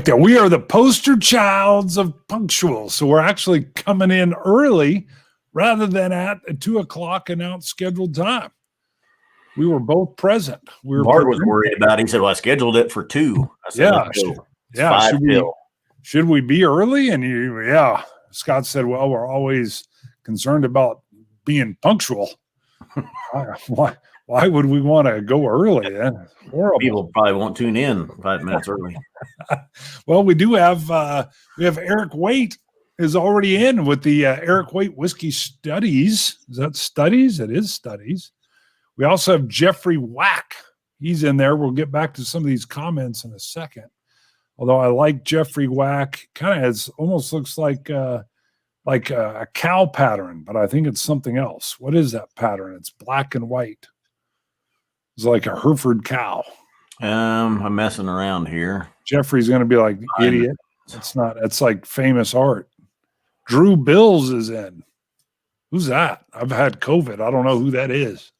that we are the poster childs of punctual. So we're actually coming in early rather than at a 2:00 announced scheduled time. We were both present. Bart was worried about it. He said, well, I scheduled it for 2. I said, yeah. Should we be early? And Scott said, well, we're always concerned about being punctual. Why would we want to go early? Horrible. People probably won't tune in 5 minutes early. Well, we do have Eric Waite is already in with the Eric Waite Whiskey Studies. Is that Studies? It is Studies. We also have Jeffrey Wack. He's in there. We'll get back to some of these comments in a second. Although I like Jeffrey Wack. Kind of almost looks like a cow pattern, but I think it's something else. What is that pattern? It's black and white. It's like a Hereford cow. I'm messing around here. Jeffrey's going to be like, idiot. It's not. It's like famous art. Drew Bills is in. Who's that? I've had COVID. I don't know who that is.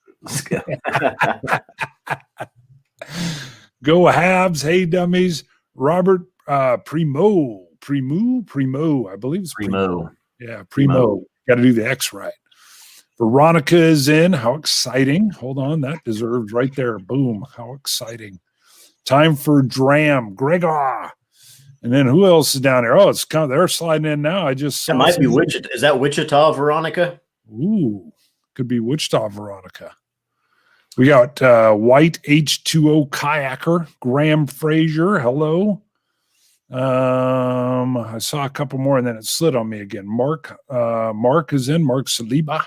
Go Habs. Hey, dummies. Robert Primo. I believe it's Primo. Yeah, Primo. Got to do the X right. Veronica is in. How exciting. Hold on. That deserves right there. Boom. How exciting. Time for Dram. Gregor. And then who else is down there? Oh, it's kind of, they're sliding in now. I just saw. It might be Wichita. Is that Wichita, Veronica? Ooh, could be Wichita, Veronica. We got White H2O Kayaker. Graham Fraser. Hello. I saw a couple more and then it slid on me again. Mark is in. Mark Saliba.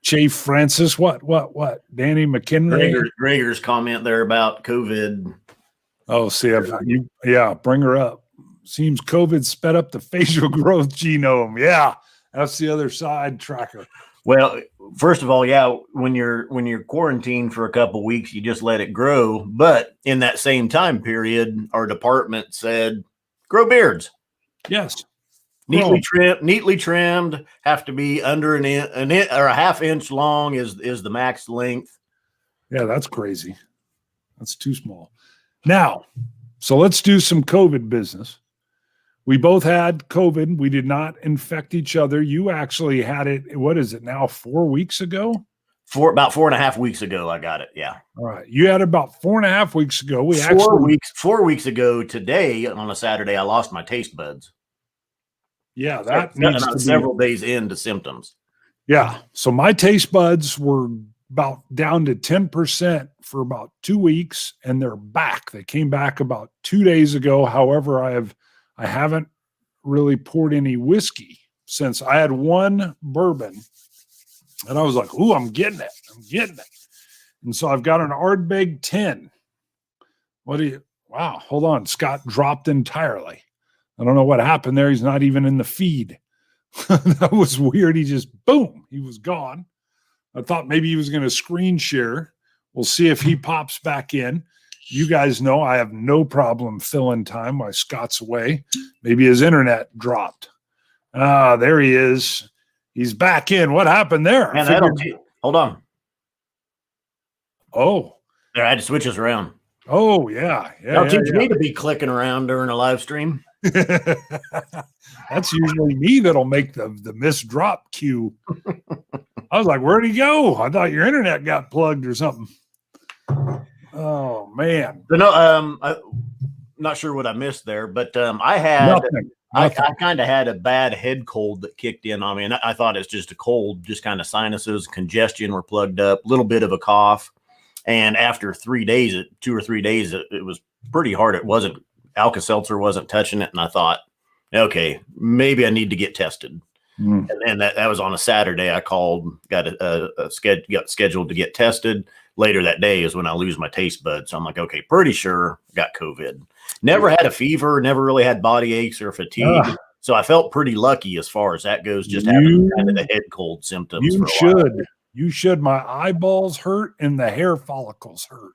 Che Francis. What? Danny McKinley. Gregor's comment there about COVID. Oh, see, bring her up. Seems COVID sped up the facial growth genome. Yeah, that's the other side tracker. Well, first of all, when you're quarantined for a couple of weeks, you just let it grow. But in that same time period, our department said, grow beards. Yes. Neatly trimmed, have to be under an inch or a half inch long is the max length. Yeah, that's crazy. That's too small. Now, so let's do some COVID business. We both had COVID. We did not infect each other. You actually had it. What is it now? 4 weeks ago? About 4.5 weeks ago, I got it. Yeah. All right. You had it about 4.5 weeks ago. 4 weeks ago today on a Saturday, I lost my taste buds. Yeah, that needs to be several days into symptoms. Yeah. So my taste buds were about down to 10% for about 2 weeks, and they're back. They came back about 2 days ago. However, I haven't really poured any whiskey since. I had one bourbon, and I was like, ooh, I'm getting it. And so I've got an Ardbeg 10. Wow, hold on. Scott dropped entirely. I don't know what happened there. He's not even in the feed. That was weird. He just, boom, he was gone. I thought maybe he was going to screen share. We'll see if he pops back in. You guys know I have no problem filling time while Scott's away. Maybe his internet dropped. There he is. He's back in. What happened there? Hold on. Oh. There, I had to switch us around. Oh, yeah. Don't teach me to be clicking around during a live stream. That's usually me that'll make the miss drop cue. I was like, where'd he go? I thought your internet got plugged or something. Oh man. No, I'm not sure what I missed there, but I had nothing. I kind of had a bad head cold that kicked in on me, and I thought it's just a cold, just kind of sinuses, congestion were plugged up, a little bit of a cough. And after 3 days, 2 or 3 days, it was pretty hard. It wasn't Alka-Seltzer wasn't touching it, and I thought, okay, maybe I need to get tested. And then that was on a Saturday. I called, got scheduled to get tested. Later that day is when I lose my taste buds. So I'm like, okay, pretty sure I got COVID. Never had a fever, never really had body aches or fatigue. So I felt pretty lucky as far as that goes, just having kind of the head cold symptoms. You should. My eyeballs hurt and the hair follicles hurt.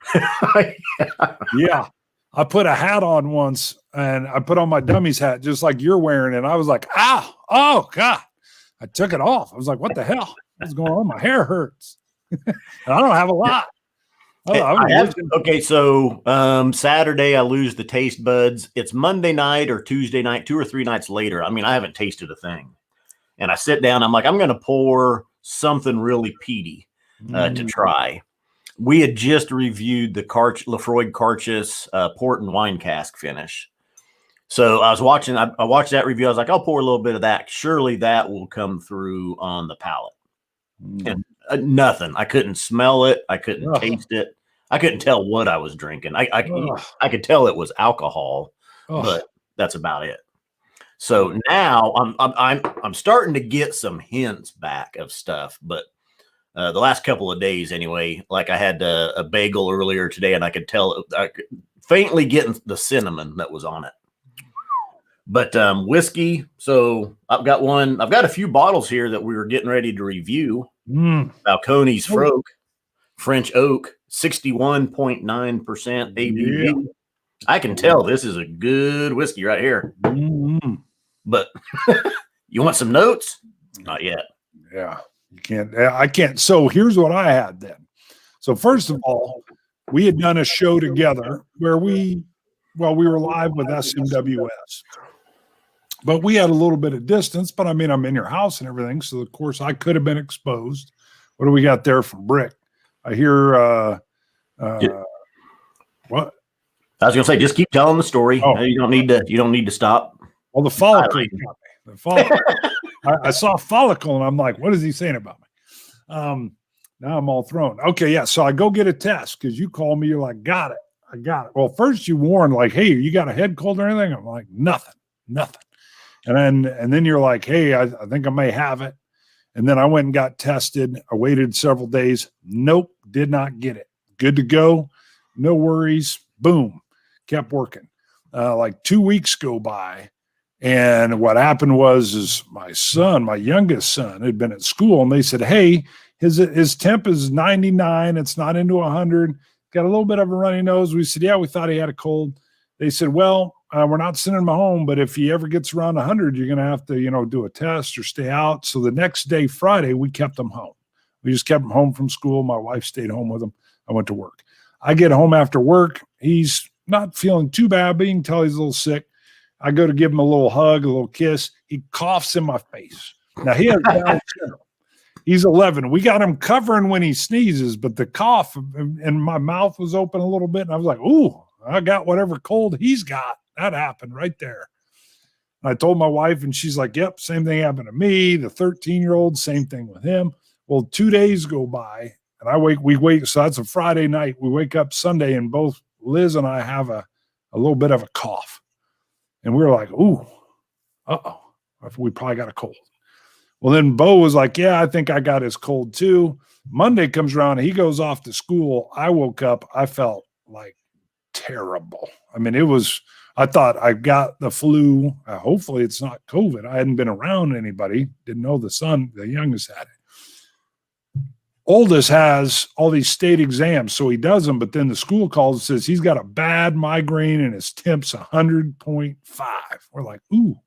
Yeah. I put a hat on once and I put on my Dummies hat just like you're wearing. And I was like, oh God. I took it off. I was like, what the hell? What's going on? My hair hurts. And I don't have a lot. Oh, I have, okay, so Saturday I lose the taste buds. It's Monday night or Tuesday night, 2 or 3 nights later. I mean, I haven't tasted a thing. And I sit down, I'm like, I'm going to pour something really peaty to try. We had just reviewed the Lafroig Carchus port and wine cask finish. So I was watching, I watched that review. I was like, I'll pour a little bit of that. Surely that will come through on the palate. And nothing. I couldn't smell it. I couldn't taste it. I couldn't tell what I was drinking. I could tell it was alcohol, but that's about it. So now I'm starting to get some hints back of stuff, but the last couple of days anyway, like I had a bagel earlier today, and I could tell I could faintly getting the cinnamon that was on it. But whiskey, so I've got a few bottles here that we were getting ready to review. Balcones French Oak, 61.9% ABV. Yeah. I can tell this is a good whiskey right here. But you want some notes? Not yet. Yeah, you can't. I can't. So here's what I had then. So first of all, we had done a show together where we were live with SMWS. But we had a little bit of distance, but I mean, I'm in your house and everything. So of course I could have been exposed. What do we got there from Brick? I hear, what? I was going to say, just keep telling the story. Oh. You don't need to stop. Well, the follicle got me. The follicle. I saw follicle and I'm like, what is he saying about me? Now I'm all thrown. Okay. Yeah. So I go get a test because you call me. You're like, got it. I got it. Well, first you warned like, hey, you got a head cold or anything? I'm like, nothing. And then you're like, hey, I think I may have it. And then I went and got tested. I waited several days. Nope, did not get it. Good to go. No worries. Boom. Kept working. Like 2 weeks go by. And what happened is my son, my youngest son, had been at school and they said, hey, his temp is 99. It's not into 100. Got a little bit of a runny nose. We said, yeah, we thought he had a cold. They said, well, we're not sending him home, but if he ever gets around 100, you're going to have to, do a test or stay out. So the next day, Friday, we kept him home. We just kept him home from school. My wife stayed home with him. I went to work. I get home after work. He's not feeling too bad, but you can tell he's a little sick. I go to give him a little hug, a little kiss. He coughs in my face. Now, he has Down syndrome. He's 11. We got him covering when he sneezes, but the cough and my mouth was open a little bit. And I was like, ooh, I got whatever cold he's got. That happened right there. And I told my wife, and she's like, yep, same thing happened to me. The 13-year-old, same thing with him. Well, 2 days go by, and we wake. So that's a Friday night. We wake up Sunday, and both Liz and I have a little bit of a cough. And we were like, ooh, we probably got a cold. Well, then Bo was like, yeah, I think I got his cold too. Monday comes around, he goes off to school. I woke up, I felt like terrible. I mean, I thought I got the flu. Hopefully it's not COVID. I hadn't been around anybody. Didn't know the youngest had it. Oldest has all these state exams, so he does them, but then the school calls and says he's got a bad migraine and his temp's 100.5. We're like, ooh.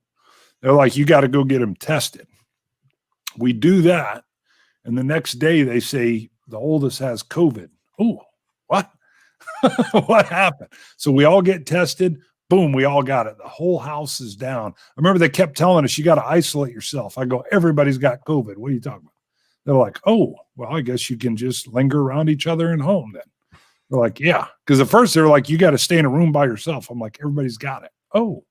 They're like, you got to go get him tested. We do that, and the next day they say the oldest has COVID. Oh, what? What happened? So we all get tested. Boom, we all got it. The whole house is down. I remember they kept telling us, you got to isolate yourself. I go, everybody's got COVID. What are you talking about? They're like, oh, well, I guess you can just linger around each other in home then. They're like, yeah. Because at first they were like, you got to stay in a room by yourself. I'm like, everybody's got it. Oh.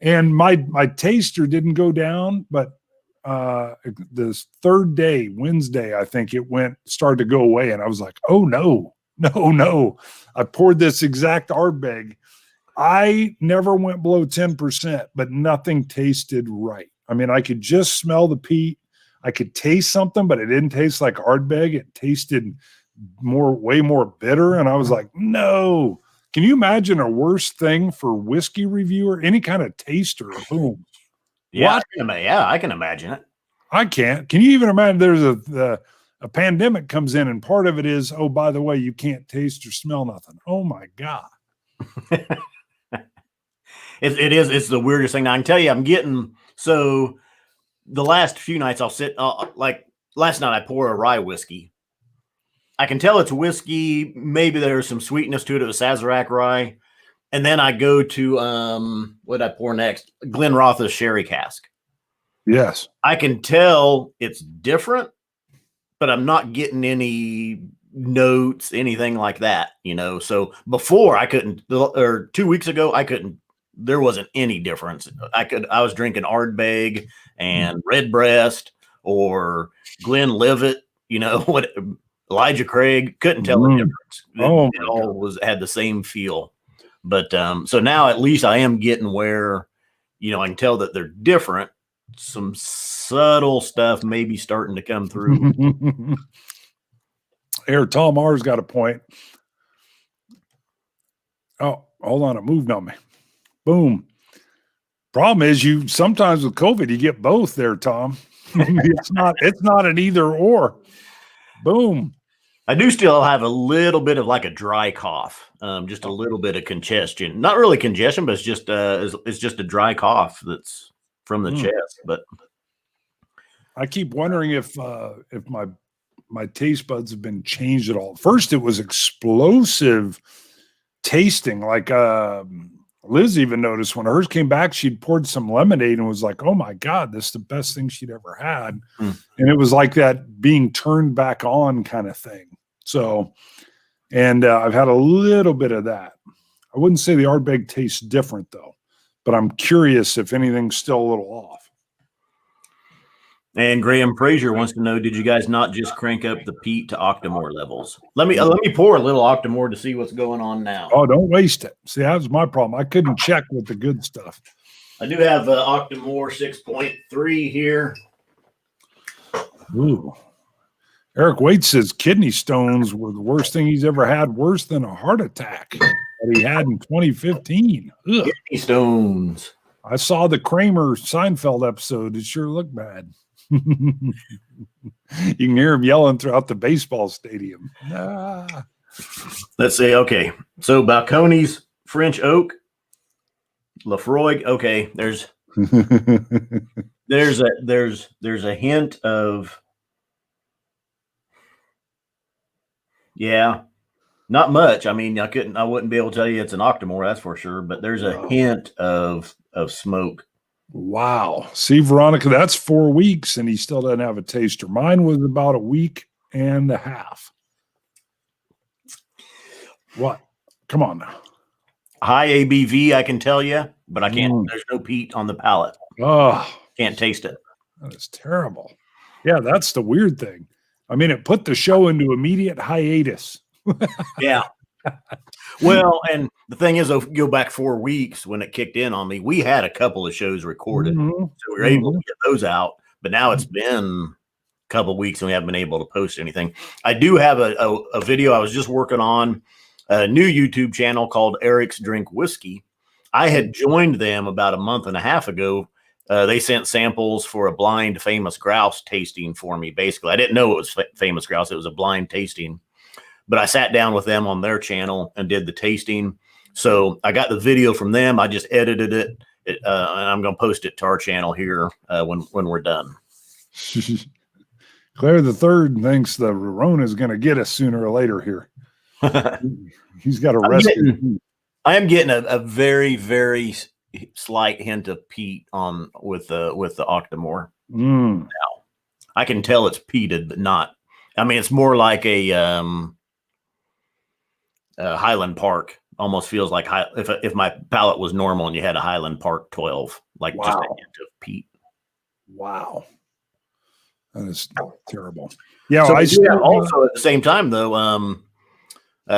And my taster didn't go down, but this third day, Wednesday, I think started to go away. And I was like, oh, no. I poured this exact Ardbeg. I never went below 10%, but nothing tasted right. I mean, I could just smell the peat. I could taste something, but it didn't taste like Ardbeg. It tasted way more bitter. And I was like, no. Can you imagine a worse thing for whiskey reviewer? Any kind of taster? Boom. Yeah, I can imagine it. I can't. Can you even imagine there's a pandemic comes in and part of it is, oh, by the way, you can't taste or smell nothing. Oh, my God. It's the weirdest thing. Now, I can tell you, so the last few nights I'll sit, like last night I pour a rye whiskey I can tell it's whiskey. Maybe there's some sweetness to it of a Sazerac rye. And then I go to what did I pour next? Glenrotha's sherry cask. Yes. I can tell it's different, but I'm not getting any notes, anything like that, you know. So before I couldn't, or 2 weeks ago, I couldn't, there wasn't any difference. I was drinking Ardbeg and Redbreast or Glenlivet, you know, what Elijah Craig, couldn't tell the difference. It all had the same feel. But so now at least I am getting where, you know, I can tell that they're different. Some subtle stuff maybe starting to come through. Here, Tom R's got a point. Oh, hold on, it moved on me. Boom. Problem is, you sometimes with COVID, you get both there, Tom. it's not an either or. Boom. I do still have a little bit of like a dry cough, just a little bit of congestion. Not really congestion, but it's just a dry cough that's from the chest. But I keep wondering if my taste buds have been changed at all. First, it was explosive tasting. Like Liz even noticed when hers came back, she'd poured some lemonade and was like, "Oh my God, this is the best thing she'd ever had." And it was like that being turned back on kind of thing. So, and I've had a little bit of that. I wouldn't say the Ardbeg tastes different though, but I'm curious if anything's still a little off. And Graham Fraser wants to know, did you guys not just crank up the peat to Octomore levels? Let me pour a little Octomore to see what's going on now. Oh, don't waste it. See, that was my problem. I couldn't check with the good stuff. I do have Octomore 6.3 here. Ooh. Eric Waite says kidney stones were the worst thing he's ever had, worse than a heart attack that he had in 2015. Ugh. Kidney stones. I saw the Kramer Seinfeld episode. It sure looked bad. You can hear him yelling throughout the baseball stadium. Ah. Let's see. Okay. So Balcones, French oak, Lafroig. Okay. There's a hint of, yeah, not much. I mean, I wouldn't be able to tell you it's an Octomore, that's for sure, but there's a hint of smoke. Wow. See, Veronica, that's 4 weeks and he still doesn't have a taster. Mine was about a week and a half. What? Come on now. High ABV, I can tell you, but I can't. There's no peat on the palate. Oh, can't taste it. That is terrible. Yeah, that's the weird thing. I mean, it put the show into immediate hiatus. Yeah. Well, and the thing is, if you go back 4 weeks when it kicked in on me, we had a couple of shows recorded, so we were able to get those out. But now it's been a couple of weeks and we haven't been able to post anything. I do have a video I was just working on, a new YouTube channel called Eric's Drink Whiskey. I had joined them about a month and a half ago. They sent samples for a blind Famous Grouse tasting for me. Basically, I didn't know it was Famous Grouse. It was a blind tasting. But I sat down with them on their channel and did the tasting. So I got the video from them. I just edited it, and I'm going to post it to our channel here when we're done. Claire the Third thinks the Rona is going to get us sooner or later here. He's got a rescue. I am getting a very, very slight hint of peat on with the Octomore. Now I can tell it's peated, but not. I mean, it's more like a Highland Park. Almost feels like if my palate was normal and you had a Highland Park 12, like just a hint of peat. Wow, that is terrible. Yeah, so also at the same time though,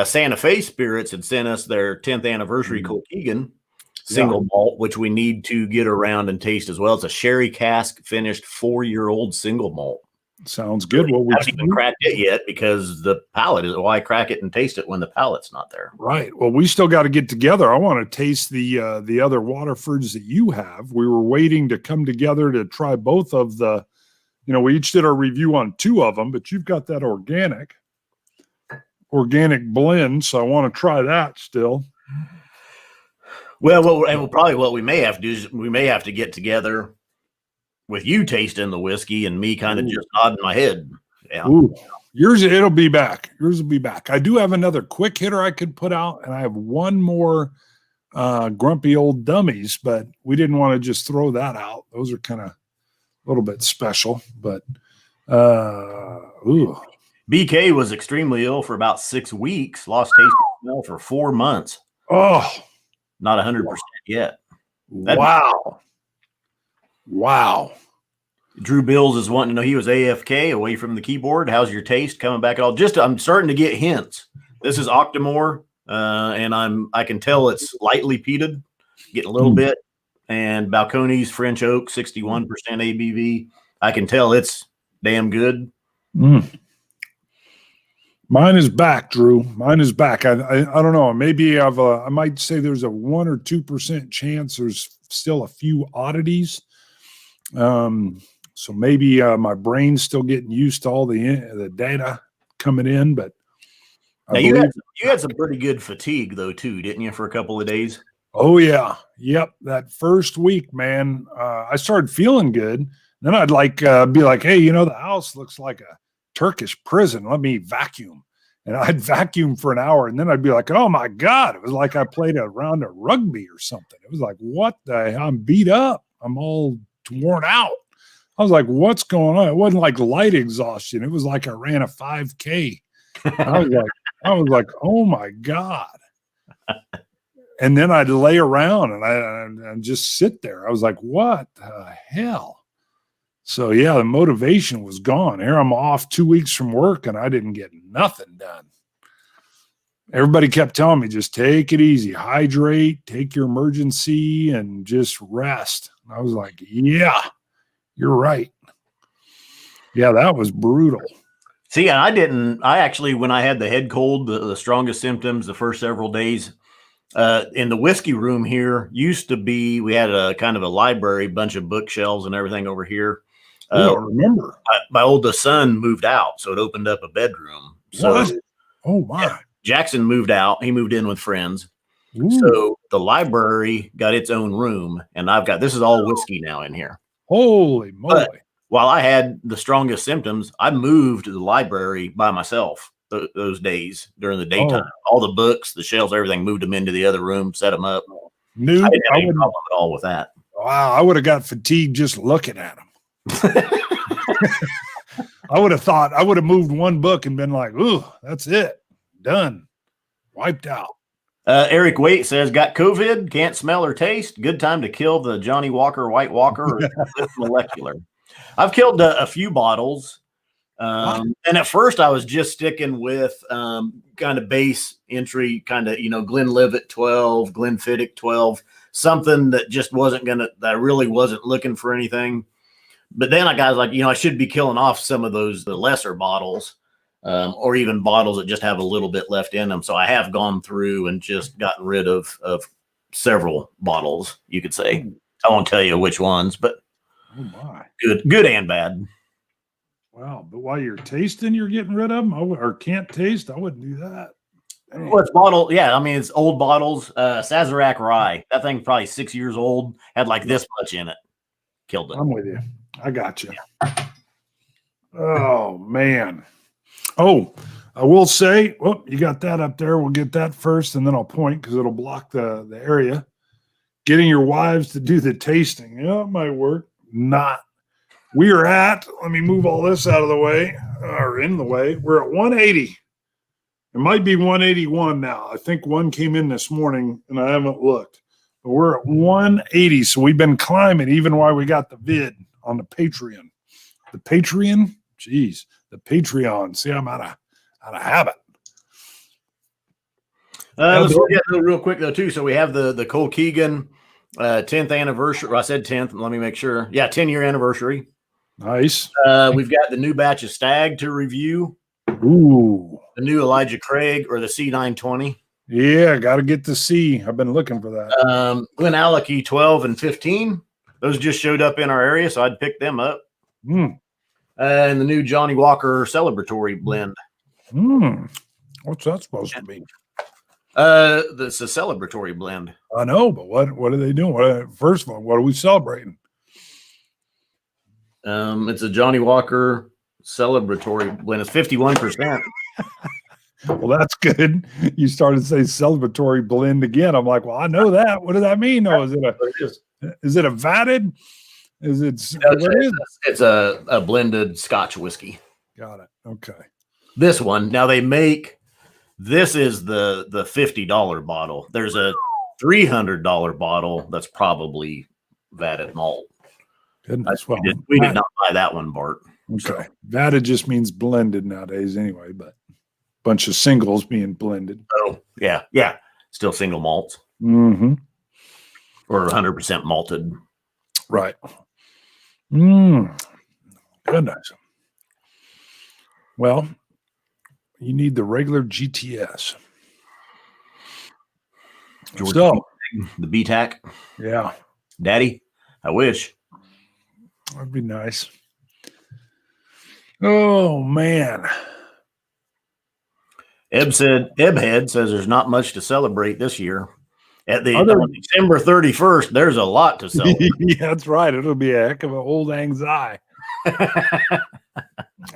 Santa Fe Spirits had sent us their 10th anniversary Kilkeegan single malt, which we need to get around and taste as well. It's a sherry cask finished 4-year-old single malt. Sounds good. Well, we haven't even cracked it yet because the palate is why crack it and taste it when the palate's not there. Right. Well, we still got to get together. I want to taste the other Waterfords that you have. We were waiting to come together to try both of the, we each did our review on 2 of them, but you've got that organic blend. So I want to try that still. Well, what we may have to do is we may have to get together with you tasting the whiskey and me kind of just nodding my head. Yeah. Ooh, Yours, it'll be back. Yours will be back. I do have another quick hitter I could put out, and I have one more grumpy old dummies, but we didn't want to just throw that out. Those are kind of a little bit special, but ooh. BK was extremely ill for about 6 weeks, lost taste and smell for 4 months. Oh, not 100% yet. Wow. Wow. Drew Bills is wanting to know, he was AFK, away from the keyboard. How's your taste coming back at all? Just, I'm starting to get hints. This is Octomore, and I can tell it's lightly peated, getting a little bit. And Balcones French Oak, 61% ABV. I can tell it's damn good. Mine is back, Drew. Mine is back. I don't know. Maybe I might say there's a 1 or 2% chance there's still a few oddities. So maybe my brain's still getting used to all the data coming in, but now you had some pretty good fatigue though too, didn't you, for a couple of days? Oh yeah, yep. That first week, man, I started feeling good. Then I'd be like, hey, the house looks like a Turkish prison. Let me vacuum, and I'd vacuum for an hour, and then I'd be like, oh my god, it was like I played a round of rugby or something. It was like, what the hell? I'm beat up. I'm all worn out. I was like, what's going on? It wasn't like light exhaustion. It was like I ran a 5K. I was like, oh my God. And then I'd lay around and just sit there. I was like, what the hell? So yeah, the motivation was gone. Here I'm off 2 weeks from work and I didn't get nothing done. Everybody kept telling me, just take it easy, hydrate, take your emergency and just rest. And I was like, yeah, you're right. Yeah, that was brutal. See, I actually, when I had the head cold, the strongest symptoms, the first several days, in the whiskey room here we had a kind of a library, bunch of bookshelves and everything over here. I remember. My oldest son moved out, so it opened up a bedroom. So, what? Oh my. Yeah, Jackson moved out. He moved in with friends. Ooh. So the library got its own room, and this is all whiskey now in here. Holy moly. But while I had the strongest symptoms, I moved to the library by myself those days during the daytime. All the books, the shelves, everything, moved them into the other room, set them up. I didn't have any problem at all with that. Wow, I would have got fatigued just looking at them. I would have moved one book and been like, ooh, that's it. Done. Wiped out. Eric Waite says, got COVID, can't smell or taste. Good time to kill the Johnny Walker, White Walker, or molecular. I've killed a few bottles. And at first I was just sticking with kind of base entry, kind of, Glenlivet 12, Glenfiddich 12, something that just that I really wasn't looking for anything. But then I got like, I should be killing off some of the lesser bottles. Or even bottles that just have a little bit left in them. So I have gone through and just gotten rid of several bottles, you could say. I won't tell you which ones, but good and bad. Wow. But while you're tasting, you're getting rid of them or can't taste. I wouldn't do that. Dang. Well, it's bottle. Yeah. I mean, it's old bottles. Sazerac rye. That thing's probably 6 years old. Had like this much in it. Killed it. I'm with you. I got you. Yeah. Oh, man. Oh, I will say, you got that up there. We'll get that first, and then I'll point because it'll block the area. Getting your wives to do the tasting. Yeah, it might work. Not. Let me move all this out of the way, or in the way. We're at 180. It might be 181 now. I think one came in this morning, and I haven't looked. But we're at 180, so we've been climbing even while we got the vid on the Patreon. The Patreon? Jeez. The Patreon. See, I'm out of habit. Let's look at it real quick though too. So we have the Cole Keegan 10th anniversary. I said 10th. Let me make sure. Yeah, 10-year anniversary. Nice. We've got the new batch of Stag to review. Ooh. The new Elijah Craig or the C920. Yeah, got to get the C. I've been looking for that. Glen Alecky 12 and 15. Those just showed up in our area, so I'd pick them up. And the new Johnny Walker celebratory blend. What's that supposed to be? It's a celebratory blend. I know, but what are they doing? First of all, what are we celebrating? It's a Johnny Walker celebratory blend. It's 51%. Well, that's good. You started to say celebratory blend again. I'm like, well, I know that. What does that mean? Oh, is it a vatted? Is it? What is it? It's a blended Scotch whiskey. Got it. Okay. This one. Now they make. This is the $50 bottle. There's a $300 bottle that's probably vatted malt. Goodness, We did not buy that one, Bart. Okay. So. Vatted just means blended nowadays anyway, but bunch of singles being blended. Oh, yeah. Yeah. Still single malts. Mm-hmm. Or 100% malted. Right. Goodness. Well, you need the regular GTS. So, the BTAC. Yeah. Daddy, I wish. That'd be nice. Oh, man. Ebhead says there's not much to celebrate this year. On December 31st, there's a lot to celebrate. Yeah, that's right. It'll be a heck of an old anxiety.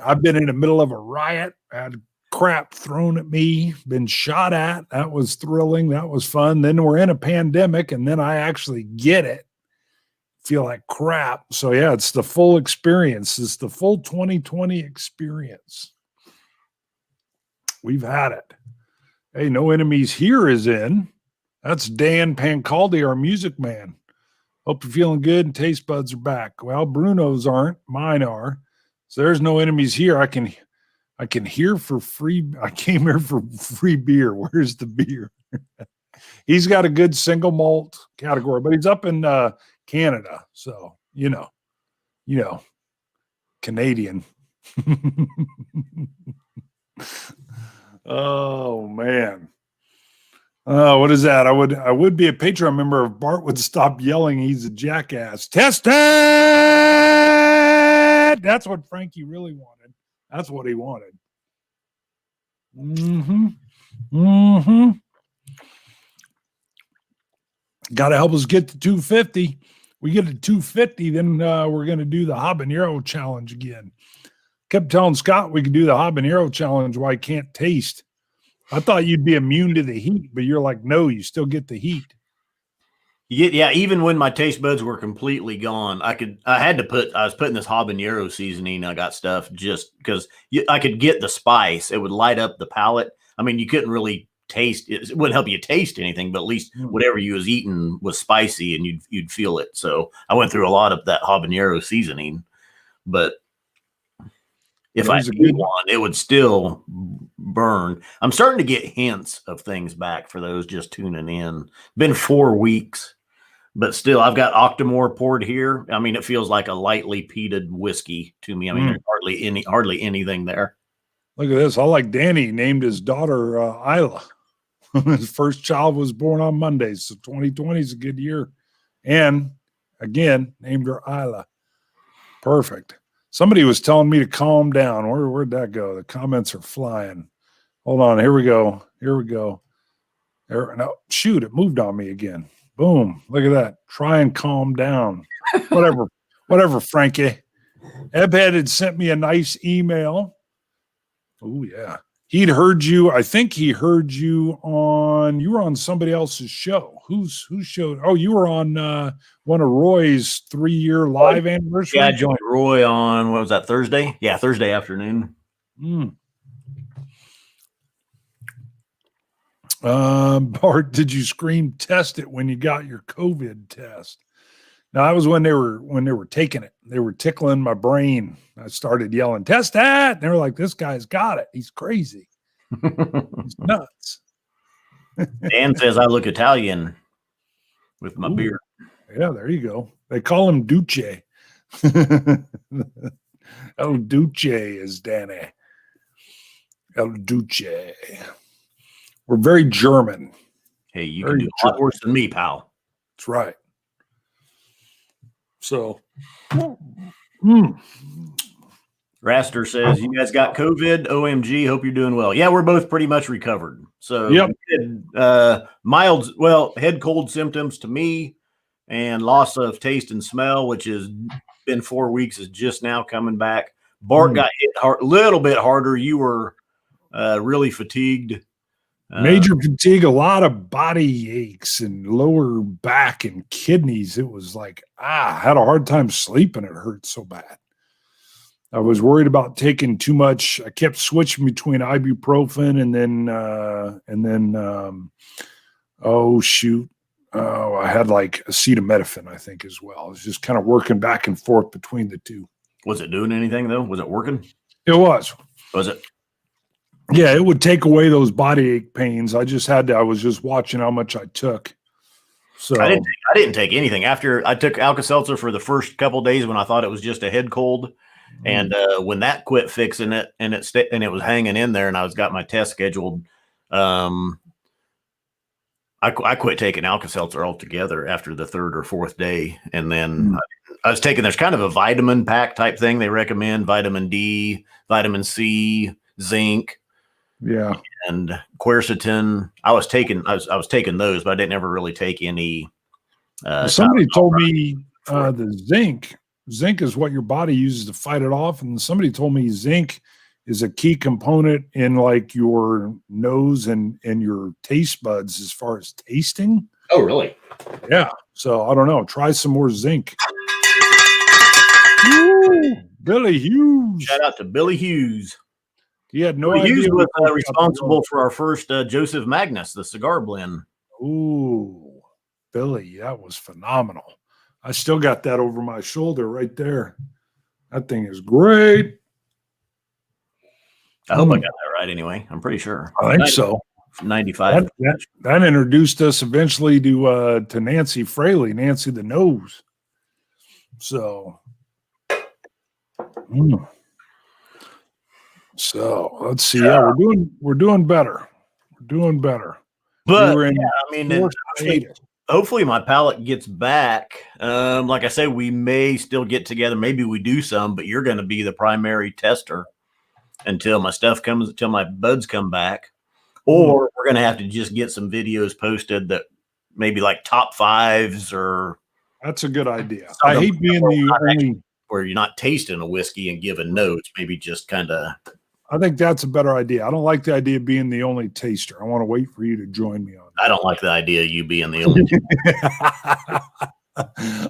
I've been in the middle of a riot. I had crap thrown at me, been shot at. That was thrilling. That was fun. Then we're in a pandemic, and then I actually get it. Feel like crap. So, yeah, it's the full experience. It's the full 2020 experience. We've had it. Hey, No Enemies Here is in. That's Dan Pancaldi, our music man. Hope you're feeling good and taste buds are back. Well, Bruno's aren't. Mine are. So there's No Enemies Here. I can hear for free. I came here for free beer. Where's the beer? He's got a good single malt category, but he's up in Canada. So, you know, Canadian. Oh, man. What is that? I would be a Patreon member if Bart would stop yelling he's a jackass. Test it! That's what Frankie really wanted. That's what he wanted. Got to help us get to 250. We get to 250, then we're going to do the habanero challenge again. Kept telling Scott we could do the habanero challenge while I can't taste. I thought you'd be immune to the heat, but you're like, no, you still get the heat. Yeah, even when my taste buds were completely gone, I was putting this habanero seasoning. I got stuff just because I could get the spice. It would light up the palate. I mean, you couldn't really taste it. It wouldn't help you taste anything, but at least whatever you was eating was spicy and you'd feel it. So I went through a lot of that habanero seasoning, but if I ate one, it would still burn. I'm starting to get hints of things back for those just tuning in. Been 4 weeks, but still, I've got Octomore poured here. I mean, it feels like a lightly peated whiskey to me. I mean, there's hardly anything there. Look at this. I like Danny named his daughter Isla. His first child was born on Monday, so 2020 is a good year. And again, named her Isla. Perfect. Somebody was telling me to calm down. Where'd that go? The comments are flying. Hold on. Here we go. No, shoot, it moved on me again. Boom. Look at that. Try and calm down. Whatever, Frankie. Ebhead had sent me a nice email. Oh, yeah. He'd heard you. I think he heard you were on somebody else's show. Whose show? Oh, you were on one of Roy's 3-year live anniversary. Yeah, I joined Roy on, what was that, Thursday? Yeah, Thursday afternoon. Bart, did you scream test it when you got your COVID test? Now, that was when they were taking it. They were tickling my brain. I started yelling, test that. And they were like, this guy's got it. He's crazy. He's nuts. Dan says I look Italian with my beard. Yeah, there you go. They call him Duce. El Duce is Danny. El Duce. We're very German. Hey, you can do a lot worse than me, pal. That's right. So, Raster says, you guys got COVID? OMG, hope you're doing well. Yeah, we're both pretty much recovered. So, mild, head cold symptoms to me and loss of taste and smell, which has been 4 weeks, is just now coming back. Bart got hit hard, a little bit harder. You were really fatigued. Major fatigue, a lot of body aches and lower back and kidneys. It was like, I had a hard time sleeping. It hurt so bad. I was worried about taking too much. I kept switching between ibuprofen and then oh shoot. Oh, I had like acetaminophen, I think, as well. I was just kind of working back and forth between the two. Was it doing anything though? Was it working? It was. Was it? Yeah, it would take away those body ache pains. I was just watching how much I took. So I didn't take anything after I took Alka-Seltzer for the first couple of days when I thought it was just a head cold. And when that quit fixing it and it was hanging in there and I got my test scheduled, I quit taking Alka-Seltzer altogether after the third or fourth day. And then I was taking, there's kind of a vitamin pack type thing. They recommend vitamin D, vitamin C, zinc. Yeah. And quercetin. I was taking those, but I didn't ever really take any. Somebody told me the zinc is what your body uses to fight it off. And somebody told me zinc is a key component in like your nose and your taste buds as far as tasting. Oh, really? Yeah. So I don't know. Try some more zinc. Woo! Billy Hughes. Shout out to Billy Hughes. He had no Billy idea. Hughes was responsible for our first Joseph Magnus, the cigar blend. Ooh, Billy, that was phenomenal. I still got that over my shoulder right there. That thing is great. I hope I got that right anyway. I'm pretty sure. I think so. 95. That introduced us eventually to Nancy Fraley, Nancy the Nose. So, so let's see. Yeah, we're doing better. We're doing better. But hopefully my palate gets back. Like I say, we may still get together. Maybe we do some, but you're going to be the primary tester until my buds come back. Or we're going to have to just get some videos posted that maybe like top fives or. That's a good idea. I hate being the only. Where you're not tasting a whiskey and giving notes, maybe just kind of. I think that's a better idea. I don't like the idea of being the only taster. I want to wait for you to join me on that. I don't like the idea of you being the only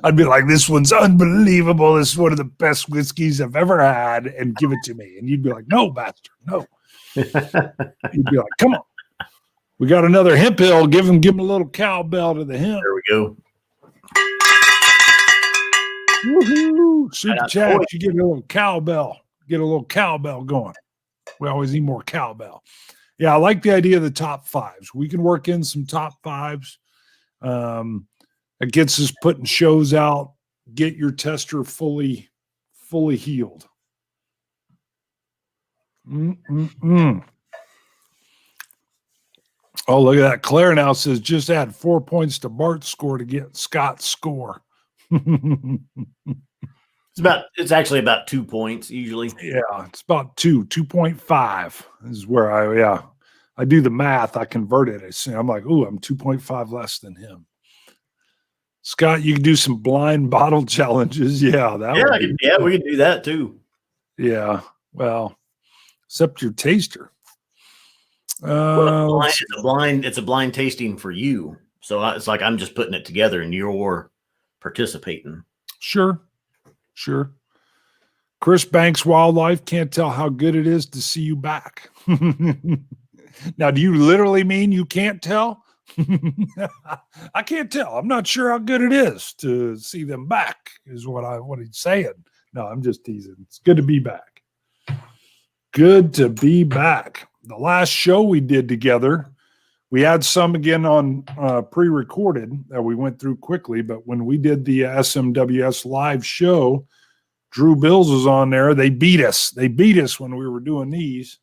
I'd be like, this one's unbelievable. This is one of the best whiskeys I've ever had, and give it to me. And you'd be like, no, bastard, no. You'd be like, come on. We got another hemp hill. Give him a little cowbell to the hemp. There we go. Woohoo! Super chat. You get a little cowbell. Get a little cowbell going. We always need more cowbell. Yeah, I like the idea of the top fives. We can work in some top fives. It gets us putting shows out. Get your tester fully healed. Oh, look at that. Claire now says just add 4 points to Bart's score to get Scott's score. It's actually about 2 points usually. Yeah, it's about 2.5 is where I do the math. I convert it. I'm like, ooh, I'm 2.5 less than him. Scott, you can do some blind bottle challenges. Yeah, we can do that too. Yeah, well, except your taster. It's a blind tasting for you. So it's like I'm just putting it together and you're participating. Sure. Chris Banks Wildlife, can't tell how good it is to see you back. Now, do you literally mean you can't tell? I can't tell. I'm not sure how good it is to see them back, is what he's saying. No, I'm just teasing. It's good to be back. Good to be back. The last show we did together, we had some again on pre-recorded that we went through quickly, but when we did the SMWS live show, Drew Bills was on there. They beat us. When we were doing these.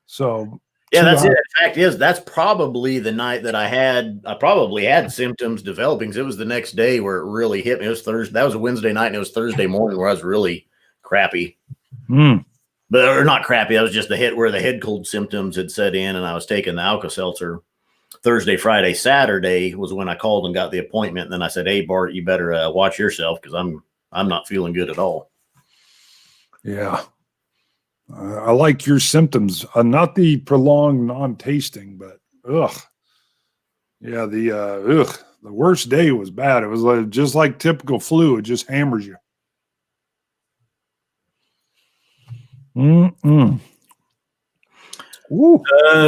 So yeah, that's it. The fact is, that's probably the night that I probably had symptoms developing. It was the next day where it really hit me. It was Thursday. That was a Wednesday night, and it was Thursday morning where I was really crappy. Or not crappy. That was just where the head cold symptoms had set in, and I was taking the Alka-Seltzer. Thursday, Friday, Saturday was when I called and got the appointment. And then I said, "Hey, Bart, you better watch yourself because I'm not feeling good at all." Yeah. I like your symptoms. Not the prolonged non-tasting, but yeah, the worst day was bad. It was like, just like typical flu. It just hammers you.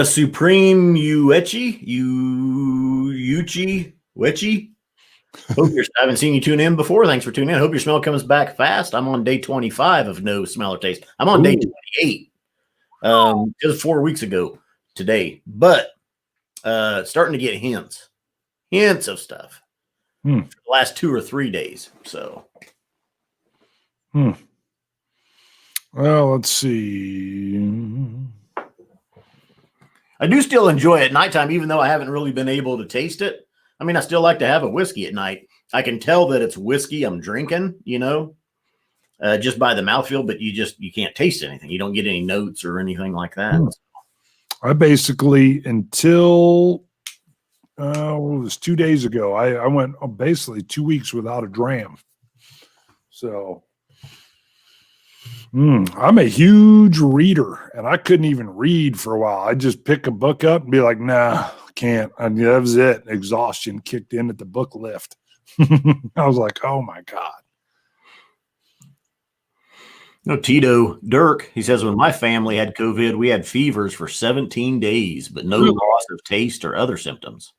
Supreme Uchi Wetchy. I haven't seen you tune in before. Thanks for tuning in. Hope your smell comes back fast. I'm on day 25 of no smell or taste. I'm on day 28. Just 4 weeks ago today, but starting to get hints of stuff for the last 2 or 3 days. So, well, let's see. I do still enjoy it at nighttime, even though I haven't really been able to taste it. I mean, I still like to have a whiskey at night. I can tell that it's whiskey I'm drinking, just by the mouthfeel, but you can't taste anything. You don't get any notes or anything like that. I basically, until it was 2 days ago, I went basically 2 weeks without a dram. So I'm a huge reader, and I couldn't even read for a while. I'd just pick a book up and be like, nah, can't. And that was it. Exhaustion kicked in at the book lift. I was like, oh my God. Tito Dirk, he says, when my family had COVID, we had fevers for 17 days, but no loss of taste or other symptoms.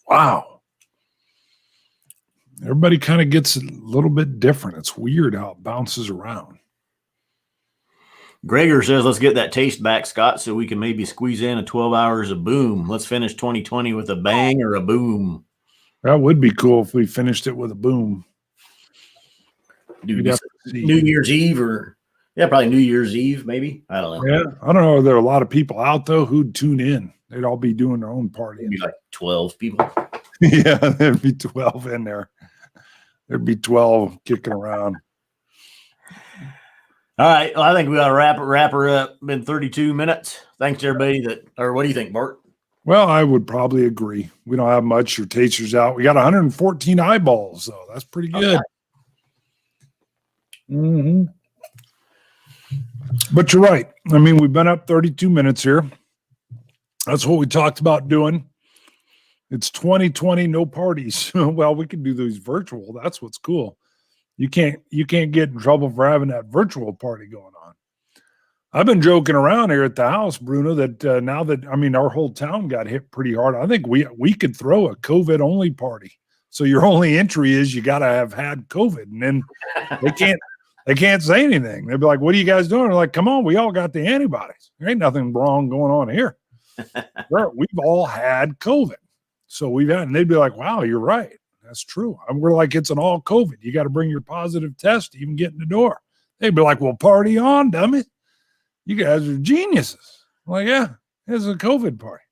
Wow. Everybody kind of gets a little bit different. It's weird how it bounces around. Gregor says, let's get that taste back, Scott, so we can maybe squeeze in a 12 hours of boom. Let's finish 2020 with a bang or a boom. That would be cool if we finished it with a boom. New Year's Eve probably New Year's Eve, maybe. I don't know. Yeah, I don't know. There are a lot of people out, though, who'd tune in. They'd all be doing their own party. It'd be like 12 people. Yeah, there'd be 12 in there. There'd be 12 kicking around. All right. Well, I think we got to wrap her up. Been 32 minutes. Thanks to everybody what do you think, Bart? Well, I would probably agree. We don't have much. Your taster's out. We got 114 eyeballs, though. That's pretty good. Okay. But you're right. I mean, we've been up 32 minutes here. That's what we talked about doing. It's 2020, no parties. Well, we can do these virtual. That's what's cool. You can't get in trouble for having that virtual party going on. I've been joking around here at the house, Bruno, that now that, I mean, our whole town got hit pretty hard. I think we could throw a COVID only party. So your only entry is you got to have had COVID, and then they can't say anything. They'll be like, what are you guys doing? They're like, come on, we all got the antibodies. There ain't nothing wrong going on here. We've all had COVID. So and they'd be like, wow, you're right. That's true. We're like, it's an all COVID. You got to bring your positive test to even get in the door. They'd be like, well, party on, dummy. You guys are geniuses. I'm like, yeah, it's a COVID party.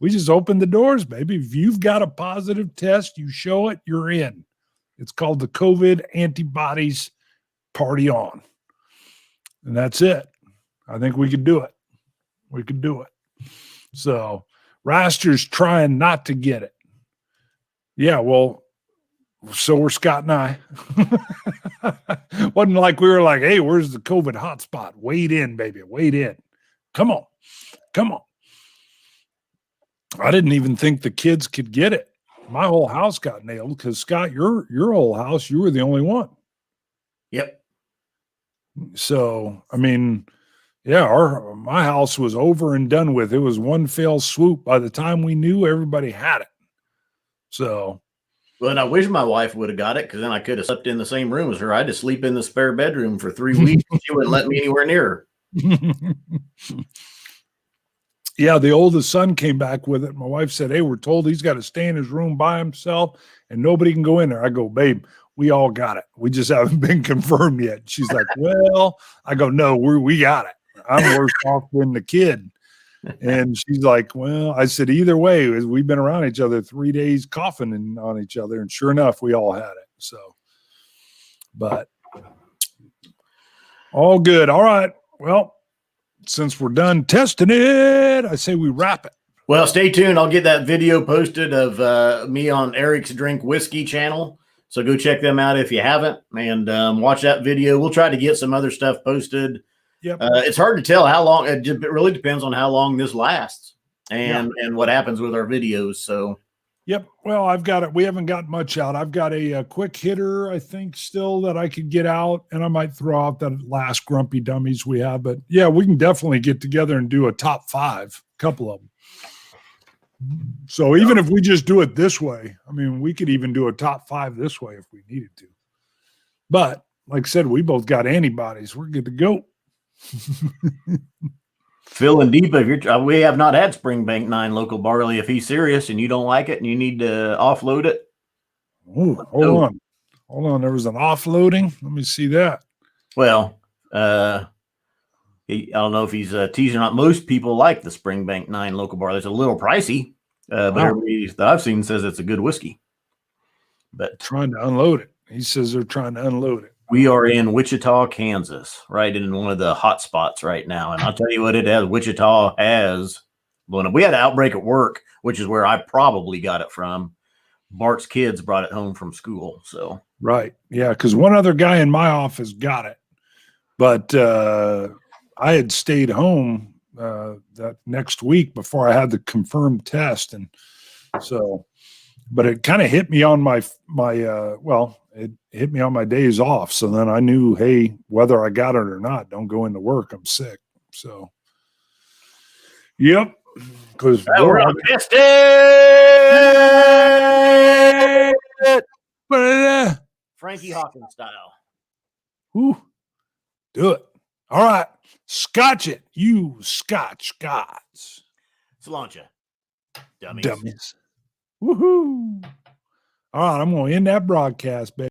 We just opened the doors, baby. If you've got a positive test, you show it, you're in. It's called the COVID antibodies party on. And that's it. I think we could do it. We could do it. So Raster's trying not to get it. Yeah, well, so were Scott and I. Wasn't like we were like, hey, where's the COVID hotspot? Wade in, baby. Wade in. Come on. Come on. I didn't even think the kids could get it. My whole house got nailed because, Scott, your whole house, you were the only one. Yep. So, I mean, yeah, my house was over and done with. It was one fell swoop. By the time we knew, everybody had it. So. Well, and I wish my wife would have got it, because then I could have slept in the same room as her. I had to sleep in the spare bedroom for 3 weeks. She wouldn't let me anywhere near her. Yeah, the oldest son came back with it. My wife said, hey, we're told he's got to stay in his room by himself and nobody can go in there. I go, babe, we all got it. We just haven't been confirmed yet. She's like, well, I go, no, we got it. I'm worse off than the kid. And she's like, well, I said, either way, we've been around each other 3 days coughing on each other. And sure enough, we all had it. So, but all good. All right. Well, since we're done testing it, I say we wrap it. Well, stay tuned. I'll get that video posted of me on Eric's Drink Whiskey channel. So go check them out if you haven't, and watch that video. We'll try to get some other stuff posted. Yep. It's hard to tell how long. It really depends on how long this lasts and what happens with our videos. So. Yep. Well, I've got it. We haven't got much out. I've got a quick hitter, I think, still that I could get out, and I might throw out that last grumpy dummies we have. But yeah, we can definitely get together and do a top 5, a couple of them. So even if we just do it this way, I mean, we could even do a top 5 this way if we needed to. But like I said, we both got antibodies. We're good to go. Feeling deep. We have not had Springbank 9 local barley. If he's serious and you don't like it and you need to offload it. Oh, hold on. There was an offloading. Let me see that. Well, I don't know if he's teasing or not. Most people like the Springbank 9 local barley. It's a little pricey, but everybody that I've seen says it's a good whiskey. But trying to unload it. He says they're trying to unload it. We are in Wichita, Kansas, right in one of the hot spots right now. And I'll tell you what it has. Wichita has, we had an outbreak at work, which is where I probably got it from. Bart's kids brought it home from school. So right. Yeah, because one other guy in my office got it. But I had stayed home that next week before I had the confirmed test. And so, but it kind of hit me on it hit me on my days off. So then I knew, hey, whether I got it or not, don't go into work. I'm sick. So, yep. Because we're on tested. Frankie Hawkins style. Ooh, do it. All right. Scotch it. You Scotch gods. Cilantro. Dummies. Dummies. Woohoo. All right. I'm going to end that broadcast, baby.